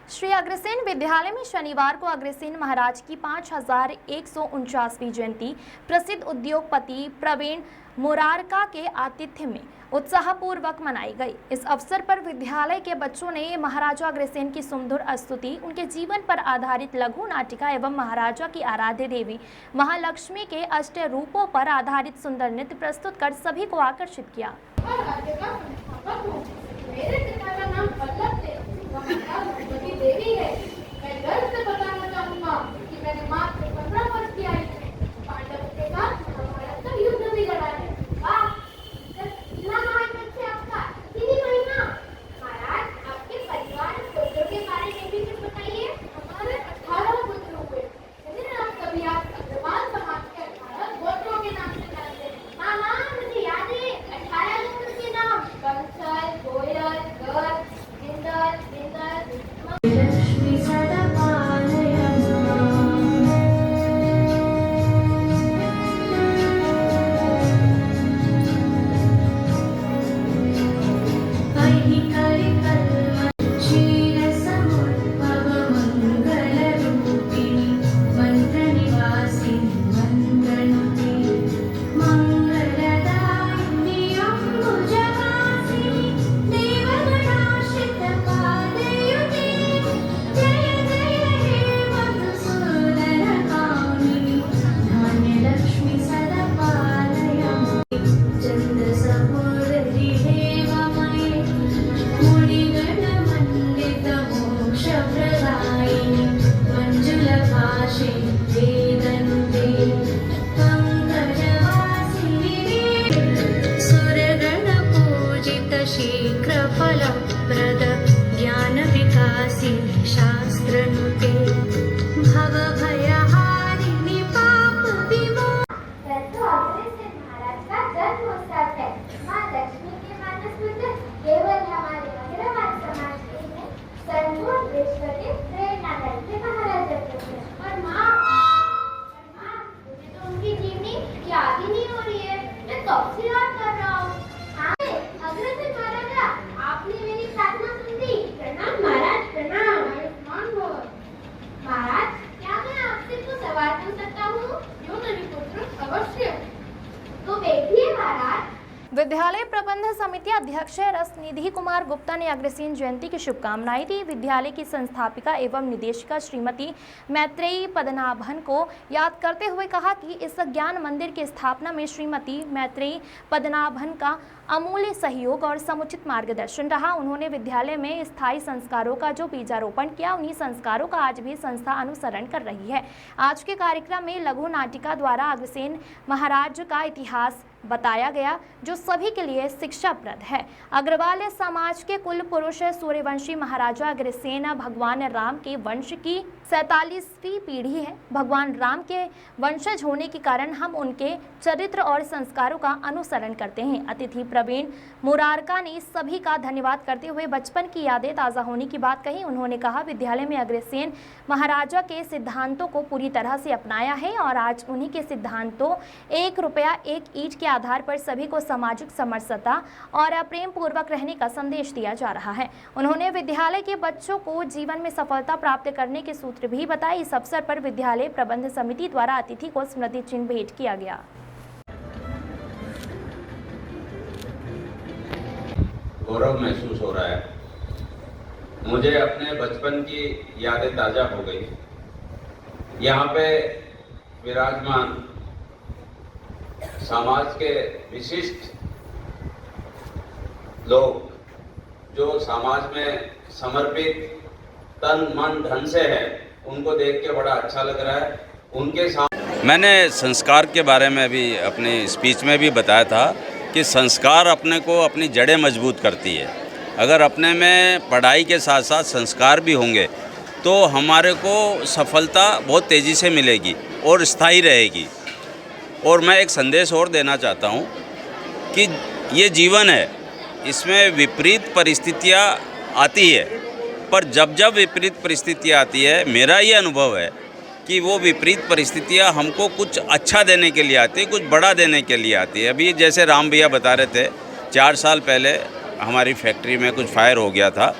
श्री अग्रसेन विद्यालय में शनिवार को अग्रसेन महाराज की 5149वीं जयंती प्रसिद्ध उद्योगपति प्रवीण मुरारका के आतिथ्य में उत्साहपूर्वक मनाई गई। इस अवसर पर विद्यालय के बच्चों ने महाराजा अग्रसेन की सुमधुर स्तुति, उनके जीवन पर आधारित लघु नाटिका एवं महाराजा की आराध्य देवी महालक्ष्मी के अष्ट रूपों पर आधारित सुंदर नृत्य प्रस्तुत कर सभी को आकर्षित किया। देवी है। मैं गर्व से बताना चाहूंगा कि मैंने मात्र 15 वर्ष की आयु में पांडवों के साथ महाभारत का युद्ध भी लड़ा है। वाह, इतना महान बच्चे आपका कितनी महीना। महाराज, आपके परिवार पुत्रों के बारे में भी कुछ बताइए। हमारे 18 पुत्र हुए। लेकिन आप सभी अग्रवाल समाज के 18 गोत्रों के नाम से जानते हैं। हाँ, मुझे याद है 18 गोत्र के नाम कंसल, गोयल, गर्ग, जिंदल, शीघ्रफलप्रद ज्ञानविकासिनि शास्त्रनुते भवभयहारिणि महाराज का जन्मोत्सव है। माँ लक्ष्मी के मानस पुत्र केवल हमारे अग्रवाल समाज के नहीं, संपूर्ण विश्व के प्रेरणादायी थे महाराज अग्रसेन। और माँ, मुझे तो उनकी जीवनी याद ही नहीं हो रही है। मैं कब से याद कर रहा हूँ। अग्रसेन महाराजा, आपने मेरी प्रार्थना सुन ली। प्रणाम महाराज, प्रणाम। महाराज, क्या मैं आपसे कुछ सवाल पूछ सकता हूँ? जो मेरे पुत्र अवश्य। तो बैठिए महाराज। विद्यालय प्रबंध समिति अध्यक्ष रसनिधि कुमार गुप्ता ने अग्रसेन जयंती की शुभकामनाएं दी। विद्यालय की संस्थापिका एवं निदेशिका श्रीमती मैत्रेयी पद्मनाभन को याद करते हुए कहा कि इस ज्ञान मंदिर की स्थापना में श्रीमती मैत्रेयी पद्मनाभन का अमूल्य सहयोग और समुचित मार्गदर्शन रहा। उन्होंने विद्यालय में स्थायी संस्कारों का जो बीजारोपण किया, उन्हीं संस्कारों का आज भी संस्था अनुसरण कर रही है। आज के कार्यक्रम में लघु नाटिका द्वारा अग्रसेन महाराज का इतिहास बताया गया, जो सभी के लिए शिक्षाप्रद है। अग्रवाल समाज के कुल पुरुष सूर्यवंशी महाराजा अग्रसेन भगवान राम के वंश की 47वीं पीढ़ी है। भगवान राम के वंशज होने के कारण हम उनके चरित्र और संस्कारों का अनुसरण करते हैं। अतिथि प्रवीण मुरारका ने सभी का धन्यवाद करते हुए बचपन की यादें ताज़ा होने की बात कही। उन्होंने कहा, विद्यालय में अग्रसेन महाराजा के सिद्धांतों को पूरी तरह से अपनाया है और आज उन्हीं के सिद्धांतों 1 रुपया 1 ईंट के आधार पर सभी को सामाजिक समरसता और प्रेम पूर्वक रहने का संदेश दिया जा रहा है। उन्होंने विद्यालय के बच्चों को जीवन में सफलता प्राप्त करने के सूत्र भी बताए। इस अवसर पर विद्यालय प्रबंध समिति द्वारा अतिथि को स्मृति चिन्ह भेंट किया गया। गौरव महसूस हो रहा है। मुझे अपने बचपन की यादें ताजा हो गई। यहाँ पे विराजमान समाज के विशिष्ट लोग जो समाज में समर्पित तन मन धन से है, उनको देख के बड़ा अच्छा लग रहा है। उनके साथ मैंने संस्कार के बारे में भी अपनी स्पीच में भी बताया था कि संस्कार अपने को अपनी जड़ें मजबूत करती है। अगर अपने में पढ़ाई के साथ साथ संस्कार भी होंगे तो हमारे को सफलता बहुत तेज़ी से मिलेगी और स्थायी रहेगी। और मैं एक संदेश और देना चाहता हूँ कि ये जीवन है, इसमें विपरीत परिस्थितियाँ आती है, पर जब जब विपरीत परिस्थितियाँ आती है, मेरा ये अनुभव है कि वो विपरीत परिस्थितियाँ हमको कुछ अच्छा देने के लिए आती है, कुछ बड़ा देने के लिए आती है। अभी जैसे राम भैया बता रहे थे, 4 साल पहले हमारी फैक्ट्री में कुछ फायर हो गया था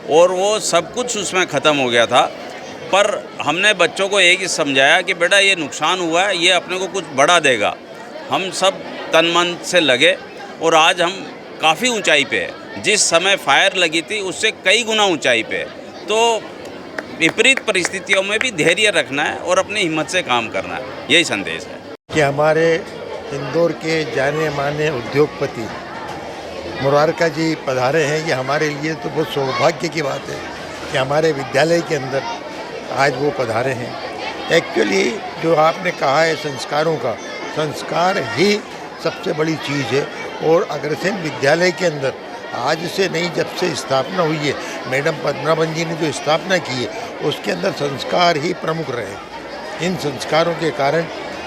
और वो सब कुछ उसमें ख़त्म हो गया था। पर हमने बच्चों को एक ही समझाया कि बेटा ये नुकसान हुआ है, ये अपने को कुछ बड़ा देगा। हम सब तन मन से लगे और आज हम काफ़ी ऊंचाई पे है। जिस समय फायर लगी थी उससे कई गुना ऊंचाई पे है। तो विपरीत परिस्थितियों में भी धैर्य रखना है और अपनी हिम्मत से काम करना है, यही संदेश है। कि हमारे इंदौर के जाने माने उद्योगपति मुरारका जी पधारे हैं, ये हमारे लिए तो बहुत सौभाग्य की बात है कि हमारे विद्यालय के अंदर आज वो पधारे हैं। एक्चुअली जो आपने कहा है संस्कारों का, संस्कार ही सबसे बड़ी चीज़ है। और अग्रसेन विद्यालय के अंदर आज से नहीं, जब से स्थापना हुई है, मैडम पद्मनाभन जी ने जो स्थापना की है उसके अंदर संस्कार ही प्रमुख रहे। इन संस्कारों के कारण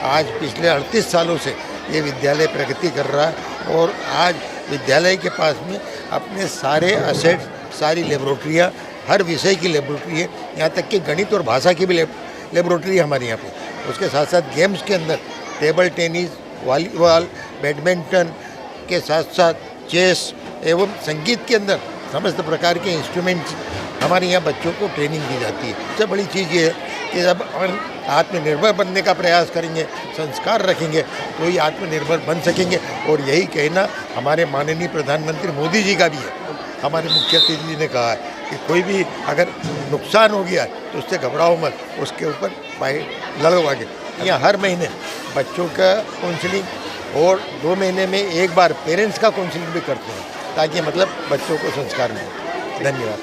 आज पिछले 38 सालों से ये विद्यालय प्रगति कर रहा है और आज विद्यालय के पास में अपने सारे असेट्स, सारी लेबोरेटरियाँ, हर विषय की लेबोरेटरी है, यहाँ तक कि गणित और भाषा की भी लेबोरेटरी है हमारे यहाँ पे। उसके साथ साथ गेम्स के अंदर टेबल टेनिस, वॉलीबॉल, बैडमिंटन के साथ साथ चेस एवं संगीत के अंदर समस्त प्रकार के इंस्ट्रूमेंट्स हमारे यहाँ बच्चों को ट्रेनिंग दी जाती है। सबसे बड़ी चीज़ ये है कि जब हम आत्मनिर्भर बनने का प्रयास करेंगे, संस्कार रखेंगे, तो ही आत्मनिर्भर बन सकेंगे। और यही कहना हमारे माननीय प्रधानमंत्री मोदी जी का भी है। हमारे मुख्य अतिथि जी ने कहा है कि कोई भी अगर नुकसान हो गया तो उससे घबराओ मत, उसके ऊपर फाइट लड़ो आगे। यहाँ हर महीने बच्चों का काउंसलिंग और 2 महीने में एक बार पेरेंट्स का काउंसलिंग भी करते हैं, ताकि मतलब बच्चों को संस्कार मिले। धन्यवाद।